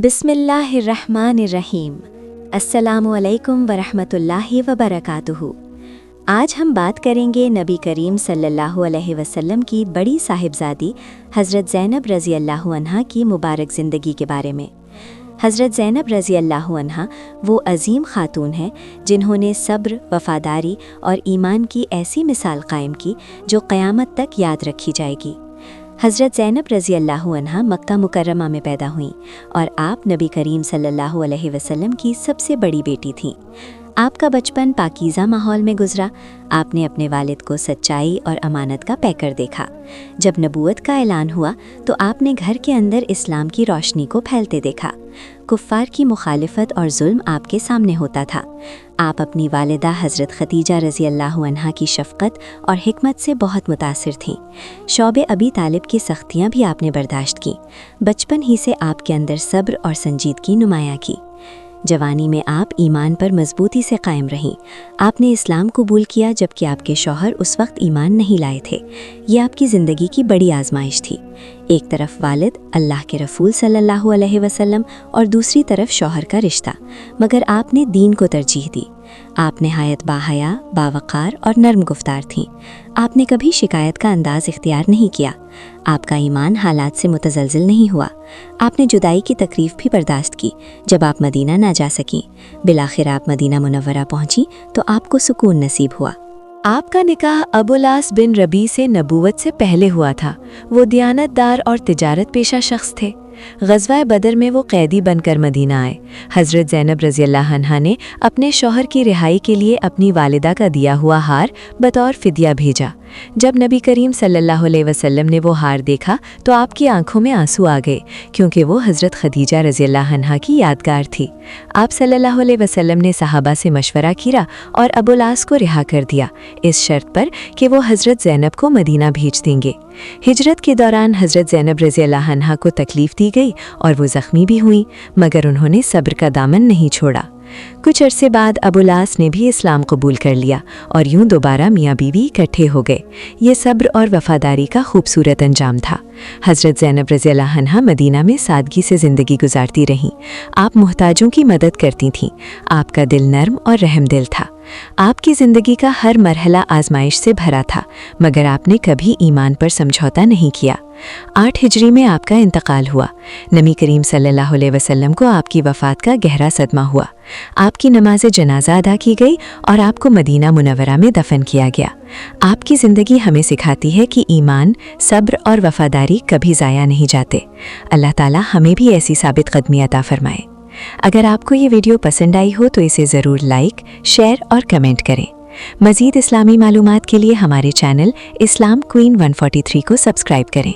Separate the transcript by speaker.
Speaker 1: बिस्मिल्लाहिर्रहमानिर्रहीम। अस्सलामुअलैकुम वरहमतुल्लाहि वबरकातुहू। आज हम बात करेंगे नबी करीम सल्लल्लाहु अलैहि वसल्लम की बड़ी साहिबजादी हज़रत ज़ैनब रज़ी अल्लाहु अन्हा की मुबारक ज़िंदगी के बारे में। हज़रत ज़ैनब रज़ी अल्लाहु अन्हा वो अजीम खातून हैं जिन्होंने सब्र, वफ़ादारी और ईमान की ऐसी मिसाल कायम की जो क़यामत तक याद रखी जाएगी। हज़रत ज़ैनब रज़ी अल्लाहु अन्हा मक्का मुकर्रमा में पैदा हुईं और आप नबी करीम सल्लल्लाहु अलैहि वसल्लम की सबसे बड़ी बेटी थीं। आपका बचपन पाकीज़ा माहौल में गुजरा। आपने अपने वालिद को सच्चाई और अमानत का पैकर देखा। जब नबूवत का ऐलान हुआ तो आपने घर के अंदर इस्लाम की रोशनी को फैलते देखा। कुफ़ार की मुखालिफत और जुल्म आपके सामने होता था। आप अपनी वालिदा हज़रत खदीजा रज़ी अल्लाहु अन्हा की शफ़क़त और हिकमत से बहुत मुतासिर थीं। शौबे अबी तालिब की सख्तियाँ भी आपने बर्दाश्त की। बचपन ही से आपके अंदर सब्र और संजीदगी नुमायाँ की। जवानी में आप ईमान पर मजबूती से कायम रहीं। आपने इस्लाम कबूल किया जबकि आपके शौहर उस वक्त ईमान नहीं लाए थे। ये आपकी ज़िंदगी की बड़ी आजमाइश थी। एक तरफ वालिद, अल्लाह के रसूल सल्लल्लाहु अलैहि वसल्लम और दूसरी तरफ शौहर का रिश्ता, मगर आपने दीन को तरजीह दी। आप नहायत बाहया, बावकार और नर्म गुफ्तार थीं। आपने कभी शिकायत का अंदाज इख्तियार नहीं किया। आपका ईमान हालात से मुतज़लज़िल नहीं हुआ। आपने जुदाई की तकलीफ़ भी बर्दाश्त की जब आप मदीना ना जा सकीं। बिलाखिर आप मदीना मुनव्वरा पहुंची तो आपको सुकून नसीब हुआ।
Speaker 2: आपका निकाह अबुल आस बिन रबी से नबूवत से पहले हुआ था। वो दियानतदार और तिजारत पेशा शख्स थे। ग़ज़वा बदर में वो कैदी बनकर मदीना आए। हज़रत ज़ैनब रज़ी अल्लाह अन्हा ने अपने शौहर की रिहाई के लिए अपनी वालिदा का दिया हुआ हार बतौर फ़िदिया भेजा। जब नबी करीम सल्लल्लाहु अलैहि वसल्लम ने वो हार देखा तो आपकी आंखों में आंसू आ गए, क्योंकि वो हज़रत खदीजा रज़ी अल्लाह अन्हा की यादगार थी। आप सल्लल्लाहु अलैहि वसल्लम ने सहाबा से मशवरा किया और अबुल आस को रिहा कर दिया, इस शर्त पर कि वो हज़रत ज़ैनब को मदीना भेज देंगे। हिजरत के दौरान हज़रत ज़ैनब रज़ी अल्लाह अन्हा को तकलीफ़ दी गई और वो ज़ख्मी भी हुई, मगर उन्होंने सब्र का दामन नहीं छोड़ा। कुछ अरसे बाद अबुल आस ने भी इस्लाम कबूल कर लिया और यूं दोबारा मियाँ बीवी इकट्ठे हो गए। ये सब्र और वफ़ादारी का खूबसूरत अंजाम था। हज़रत ज़ैनब रज़ी अल्लाह अन्हा मदीना में सादगी से ज़िंदगी गुजारती रहीं। आप मुहताजों की मदद करती थीं। आपका दिल नर्म और रहमदिल था। आपकी ज़िंदगी का हर मरहला आजमाइश से भरा था, मगर आपने कभी ईमान पर समझौता नहीं किया। 8 हिजरी में आपका इंतकाल हुआ। नबी करीम सल्लल्लाहु अलैहि वसल्लम को आपकी वफ़ात का गहरा सदमा हुआ। आपकी नमाज जनाजा अदा की गई और आपको मदीना मुनव्वरा में दफन किया गया। आपकी ज़िंदगी हमें सिखाती है कि ईमान, सब्र और वफ़ादारी कभी ज़ाया नहीं जाते। अल्लाह ताला हमें भी ऐसी साबित कदमी अता फरमाए। अगर आपको ये वीडियो पसंद आई हो तो इसे ज़रूर लाइक, शेयर और कमेंट करें। मज़ीद इस्लामी मालूमात के लिए हमारे चैनल इस्लाम क्वीन 143 को सब्सक्राइब करें।